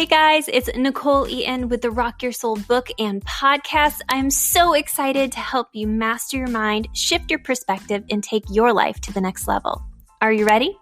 Hey guys, it's Nichole Eaton with the Rock Your Soul book and podcast. I'm so excited to help you master your mind, shift your perspective, and take your life to the next level. Are you ready?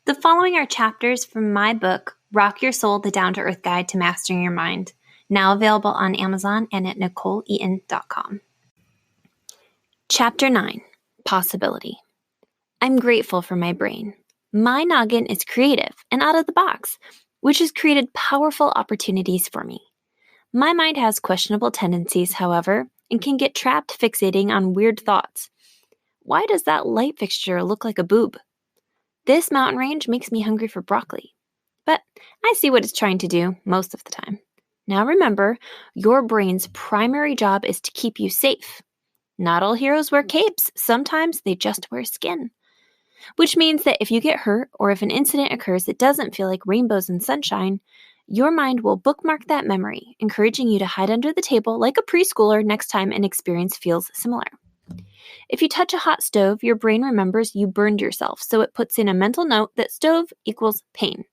The following are chapters from my book, Rock Your Soul, The Down-to-Earth Guide to Mastering Your Mind, now available on Amazon and at NicholeEaton.com. Chapter 9, Possibility. I'm grateful for my brain. My noggin is creative and out of the box, which has created powerful opportunities for me. My mind has questionable tendencies, however, and can get trapped fixating on weird thoughts. Why does that light fixture look like a boob? This mountain range makes me hungry for broccoli. But I see what it's trying to do most of the time. Now remember, your brain's primary job is to keep you safe. Not all heroes wear capes. Sometimes they just wear skin. Which means that if you get hurt or if an incident occurs that doesn't feel like rainbows and sunshine, your mind will bookmark that memory, encouraging you to hide under the table like a preschooler next time an experience feels similar. If you touch a hot stove, your brain remembers you burned yourself, so it puts in a mental note that stove equals pain.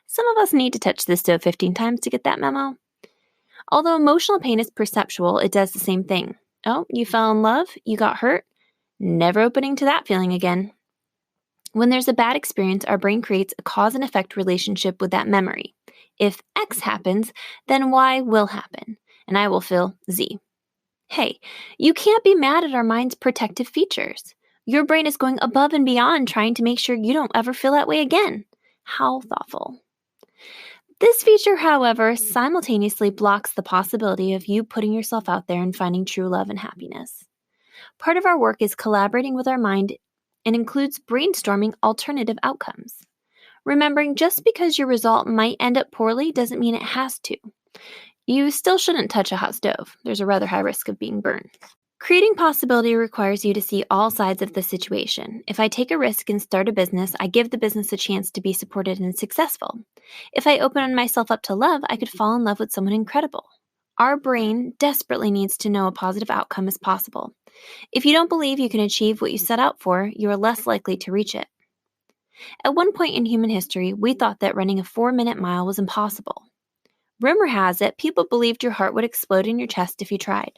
Some of us need to touch the stove 15 times to get that memo. Although emotional pain is perceptual, it does the same thing. Oh, you fell in love? You got hurt? Never opening to that feeling again. When there's a bad experience, our brain creates a cause and effect relationship with that memory. If X happens, then Y will happen, and I will feel Z. Hey, you can't be mad at our mind's protective features. Your brain is going above and beyond trying to make sure you don't ever feel that way again. How thoughtful. This feature, however, simultaneously blocks the possibility of you putting yourself out there and finding true love and happiness. Part of our work is collaborating with our mind and includes brainstorming alternative outcomes. Remembering just because your result might end up poorly doesn't mean it has to. You still shouldn't touch a hot stove. There's a rather high risk of being burned. Creating possibility requires you to see all sides of the situation. If I take a risk and start a business, I give the business a chance to be supported and successful. If I open myself up to love, I could fall in love with someone incredible. Our brain desperately needs to know a positive outcome is possible. If you don't believe you can achieve what you set out for, you are less likely to reach it. At one point in human history, we thought that running a 4-minute mile was impossible. Rumor has it, people believed your heart would explode in your chest if you tried.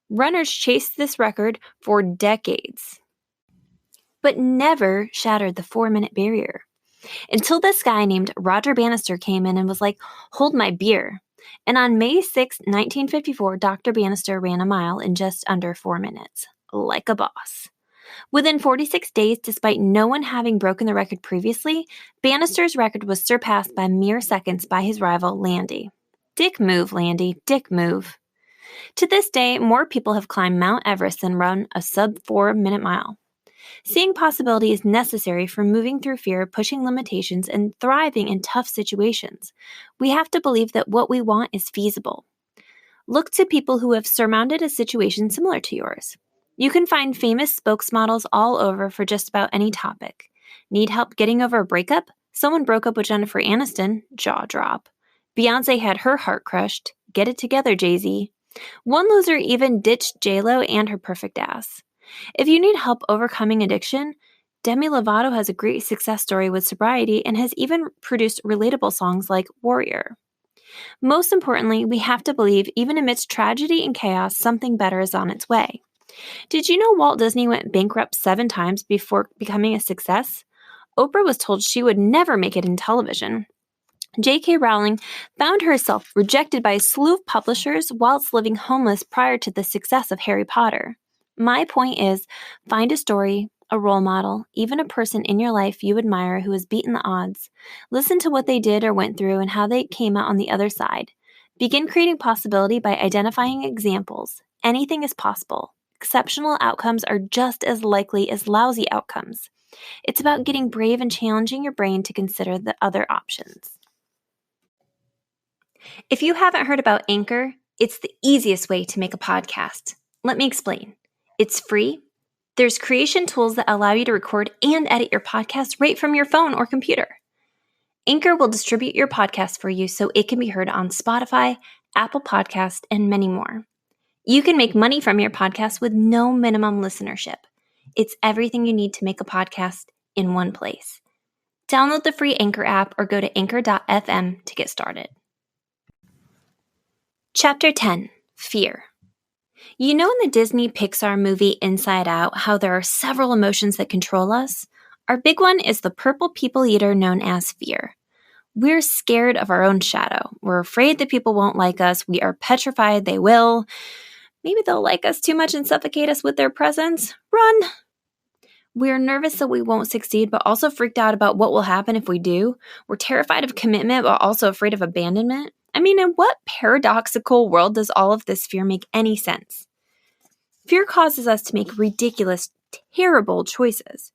Runners chased this record for decades, but never shattered the 4-minute barrier. Until this guy named Roger Bannister came in and was like, "Hold my beer." And on May 6, 1954, Dr. Bannister ran a mile in just under 4 minutes, like a boss. Within 46 days, despite no one having broken the record previously, Bannister's record was surpassed by mere seconds by his rival, Landy. Dick move, Landy, dick move. To this day, more people have climbed Mount Everest than run a sub-4-minute mile. Seeing possibility is necessary for moving through fear, pushing limitations, and thriving in tough situations. We have to believe that what we want is feasible. Look to people who have surmounted a situation similar to yours. You can find famous spokesmodels all over for just about any topic. Need help getting over a breakup? Someone broke up with Jennifer Aniston, jaw drop. Beyonce had her heart crushed. Get it together, Jay-Z. One loser even ditched J-Lo and her perfect ass. If you need help overcoming addiction, Demi Lovato has a great success story with sobriety and has even produced relatable songs like Warrior. Most importantly, we have to believe even amidst tragedy and chaos, something better is on its way. Did you know Walt Disney went bankrupt 7 times before becoming a success? Oprah was told she would never make it in television. J.K. Rowling found herself rejected by a slew of publishers whilst living homeless prior to the success of Harry Potter. My point is, find a story, a role model, even a person in your life you admire who has beaten the odds. Listen to what they did or went through and how they came out on the other side. Begin creating possibility by identifying examples. Anything is possible. Exceptional outcomes are just as likely as lousy outcomes. It's about getting brave and challenging your brain to consider the other options. If you haven't heard about Anchor, it's the easiest way to make a podcast. Let me explain. It's free. There's creation tools that allow you to record and edit your podcast right from your phone or computer. Anchor will distribute your podcast for you so it can be heard on Spotify, Apple Podcast, and many more. You can make money from your podcast with no minimum listenership. It's everything you need to make a podcast in one place. Download the free Anchor app or go to anchor.fm to get started. Chapter 10, Fear. You know in the Disney Pixar movie Inside Out how there are several emotions that control us? Our big one is the purple people eater known as fear. We're scared of our own shadow. We're afraid that people won't like us. We are petrified they will. Maybe they'll like us too much and suffocate us with their presence. Run! We're nervous that we won't succeed, but also freaked out about what will happen if we do. We're terrified of commitment, but also afraid of abandonment. I mean, in what paradoxical world does all of this fear make any sense? Fear causes us to make ridiculous, terrible choices.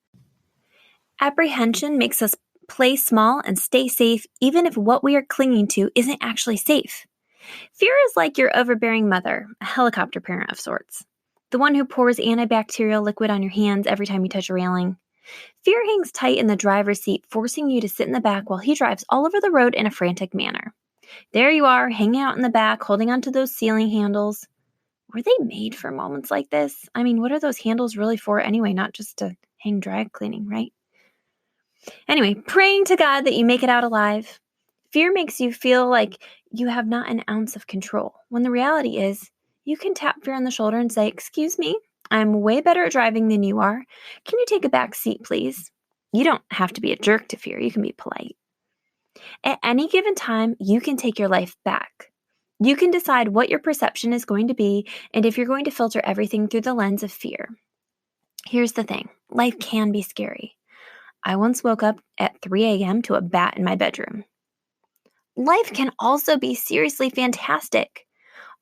Apprehension makes us play small and stay safe, even if what we are clinging to isn't actually safe. Fear is like your overbearing mother, a helicopter parent of sorts. The one who pours antibacterial liquid on your hands every time you touch a railing. Fear hangs tight in the driver's seat, forcing you to sit in the back while he drives all over the road in a frantic manner. There you are, hanging out in the back, holding onto those ceiling handles. Were they made for moments like this? I mean, what are those handles really for anyway? Not just to hang dry cleaning, right? Anyway, praying to God that you make it out alive. Fear makes you feel like you have not an ounce of control, when the reality is you can tap fear on the shoulder and say, "Excuse me, I'm way better at driving than you are. Can you take a back seat, please?" You don't have to be a jerk to fear. You can be polite. At any given time, you can take your life back. You can decide what your perception is going to be and if you're going to filter everything through the lens of fear. Here's the thing. Life can be scary. I once woke up at 3 a.m. to a bat in my bedroom. Life can also be seriously fantastic.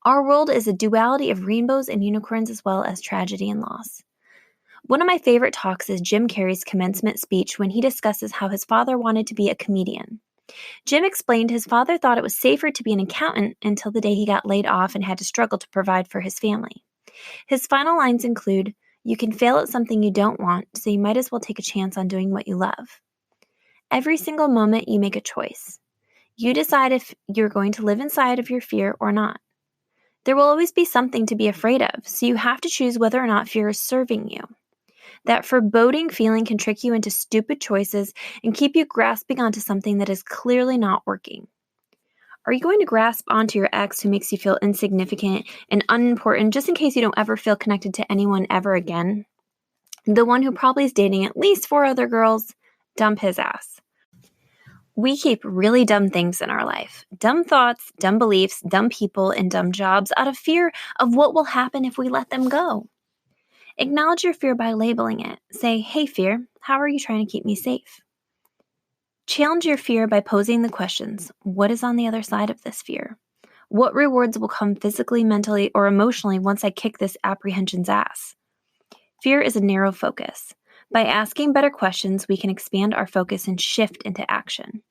Our world is a duality of rainbows and unicorns as well as tragedy and loss. One of my favorite talks is Jim Carrey's commencement speech when he discusses how his father wanted to be a comedian. Jim explained his father thought it was safer to be an accountant until the day he got laid off and had to struggle to provide for his family. His final lines include, "You can fail at something you don't want, so you might as well take a chance on doing what you love." Every single moment you make a choice. You decide if you're going to live inside of your fear or not. There will always be something to be afraid of, so you have to choose whether or not fear is serving you. That foreboding feeling can trick you into stupid choices and keep you grasping onto something that is clearly not working. Are you going to grasp onto your ex who makes you feel insignificant and unimportant just in case you don't ever feel connected to anyone ever again? The one who probably is dating at least 4 other girls? Dump his ass. We keep really dumb things in our life. Dumb thoughts, dumb beliefs, dumb people, and dumb jobs out of fear of what will happen if we let them go. Acknowledge your fear by labeling it. Say, "Hey fear, how are you trying to keep me safe?" Challenge your fear by posing the questions. What is on the other side of this fear? What rewards will come physically, mentally, or emotionally once I kick this apprehension's ass? Fear is a narrow focus. By asking better questions, we can expand our focus and shift into action.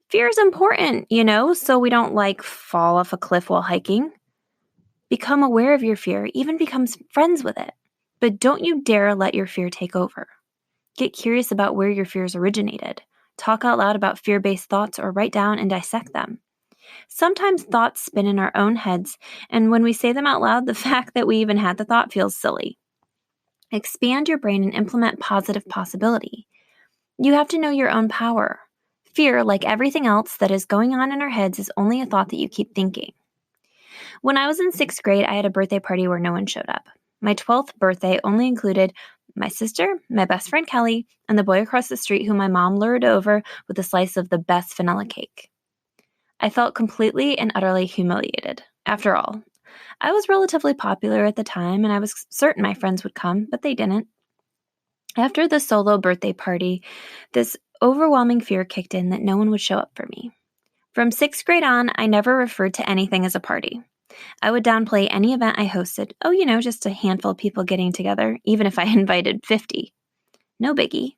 Fear is important, so we don't fall off a cliff while hiking. Become aware of your fear, even become friends with it. But don't you dare let your fear take over. Get curious about where your fears originated. Talk out loud about fear-based thoughts or write down and dissect them. Sometimes thoughts spin in our own heads, and when we say them out loud, the fact that we even had the thought feels silly. Expand your brain and implement positive possibility. You have to know your own power. Fear, like everything else that is going on in our heads, is only a thought that you keep thinking. When I was in 6th grade, I had a birthday party where no one showed up. My 12th birthday only included my sister, my best friend Kelly, and the boy across the street who my mom lured over with a slice of the best vanilla cake. I felt completely and utterly humiliated. After all, I was relatively popular at the time, and I was certain my friends would come, but they didn't. After the solo birthday party, this overwhelming fear kicked in that no one would show up for me. From 6th grade on, I never referred to anything as a party. I would downplay any event I hosted. Just a handful of people getting together, even if I invited 50. No biggie.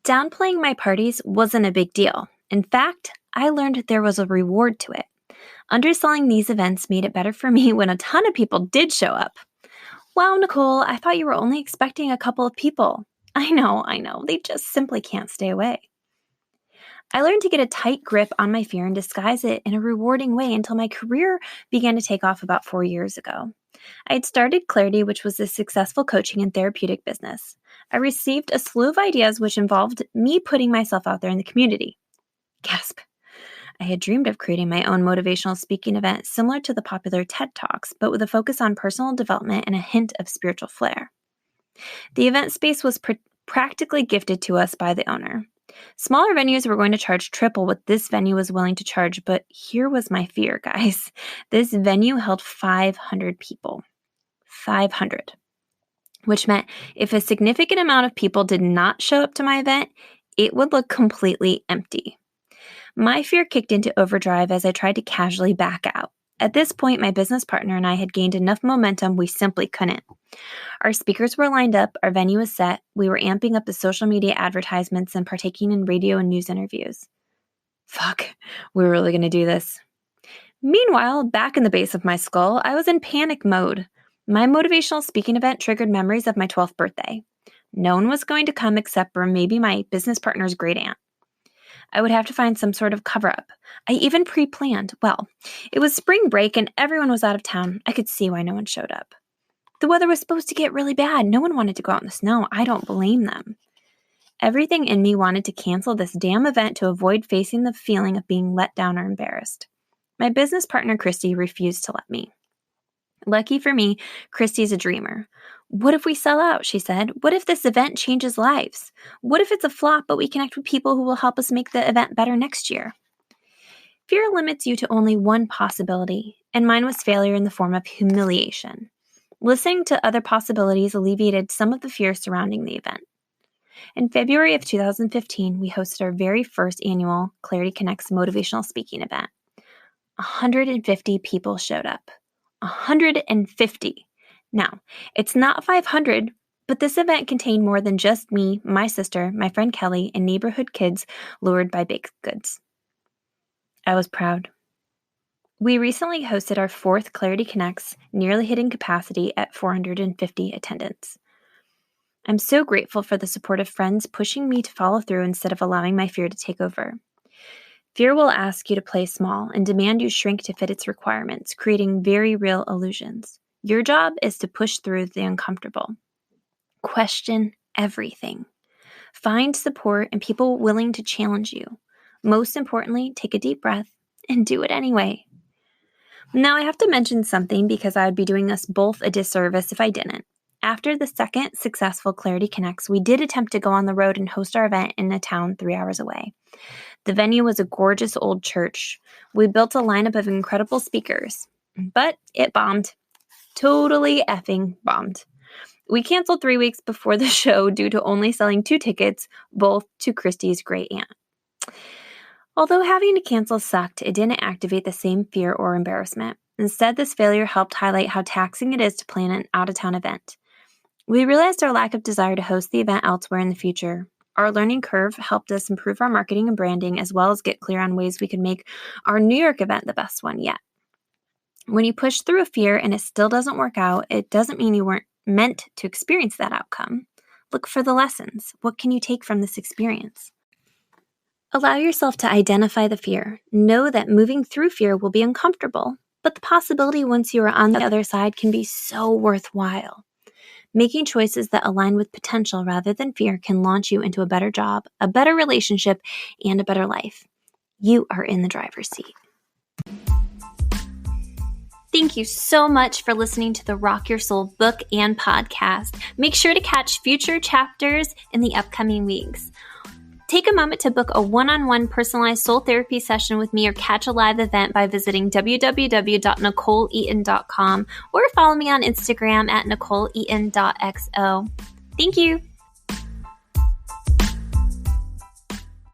Downplaying my parties wasn't a big deal. In fact, I learned there was a reward to it. Underselling these events made it better for me when a ton of people did show up. "Wow, Nichole, I thought you were only expecting a couple of people." I know, they just simply can't stay away. I learned to get a tight grip on my fear and disguise it in a rewarding way until my career began to take off about 4 years ago. I had started Clarity, which was a successful coaching and therapeutic business. I received a slew of ideas which involved me putting myself out there in the community. Gasp. I had dreamed of creating my own motivational speaking event similar to the popular TED Talks, but with a focus on personal development and a hint of spiritual flair. The event space was practically gifted to us by the owner. Smaller venues were going to charge triple what this venue was willing to charge, but here was my fear, guys. This venue held 500 people. 500. Which meant if a significant amount of people did not show up to my event, it would look completely empty. My fear kicked into overdrive as I tried to casually back out. At this point, my business partner and I had gained enough momentum we simply couldn't. Our speakers were lined up, our venue was set, we were amping up the social media advertisements and partaking in radio and news interviews. Fuck, we were really going to do this. Meanwhile, back in the base of my skull, I was in panic mode. My motivational speaking event triggered memories of my 12th birthday. No one was going to come except for maybe my business partner's great aunt. I would have to find some sort of cover-up. I even pre-planned. Well, it was spring break and everyone was out of town. I could see why no one showed up. The weather was supposed to get really bad. No one wanted to go out in the snow. I don't blame them. Everything in me wanted to cancel this damn event to avoid facing the feeling of being let down or embarrassed. My business partner, Christy, refused to let me. Lucky for me, Christy's a dreamer. What if we sell out, she said. What if this event changes lives? What if it's a flop, but we connect with people who will help us make the event better next year? Fear limits you to only one possibility, and mine was failure in the form of humiliation. Listening to other possibilities alleviated some of the fear surrounding the event. In February of 2015, we hosted our very first annual Clarity Connects motivational speaking event. 150 people showed up. 150. Now, it's not 500, but this event contained more than just me, my sister, my friend Kelly, and neighborhood kids lured by baked goods. I was proud. We recently hosted our 4th Clarity Connects, nearly hitting capacity at 450 attendants. I'm so grateful for the support of friends pushing me to follow through instead of allowing my fear to take over. Fear will ask you to play small and demand you shrink to fit its requirements, creating very real illusions. Your job is to push through the uncomfortable. Question everything. Find support and people willing to challenge you. Most importantly, take a deep breath and do it anyway. Now, I have to mention something because I would be doing us both a disservice if I didn't. After the second successful Clarity Connects, we did attempt to go on the road and host our event in a town 3 hours away. The venue was a gorgeous old church. We built a lineup of incredible speakers, but it bombed. Totally effing bombed. We canceled 3 weeks before the show due to only selling 2 tickets, both to Christy's great aunt. Although having to cancel sucked, it didn't activate the same fear or embarrassment. Instead, this failure helped highlight how taxing it is to plan an out-of-town event. We realized our lack of desire to host the event elsewhere in the future. Our learning curve helped us improve our marketing and branding, as well as get clear on ways we could make our New York event the best one yet. When you push through a fear and it still doesn't work out, it doesn't mean you weren't meant to experience that outcome. Look for the lessons. What can you take from this experience? Allow yourself to identify the fear. Know that moving through fear will be uncomfortable, but the possibility once you are on the other side can be so worthwhile. Making choices that align with potential rather than fear can launch you into a better job, a better relationship, and a better life. You are in the driver's seat. Thank you so much for listening to the Rock Your Soul book and podcast. Make sure to catch future chapters in the upcoming weeks. Take a moment to book a one-on-one personalized soul therapy session with me or catch a live event by visiting www.nicholeeaton.com or follow me on Instagram at nicholeeaton.xo. Thank you.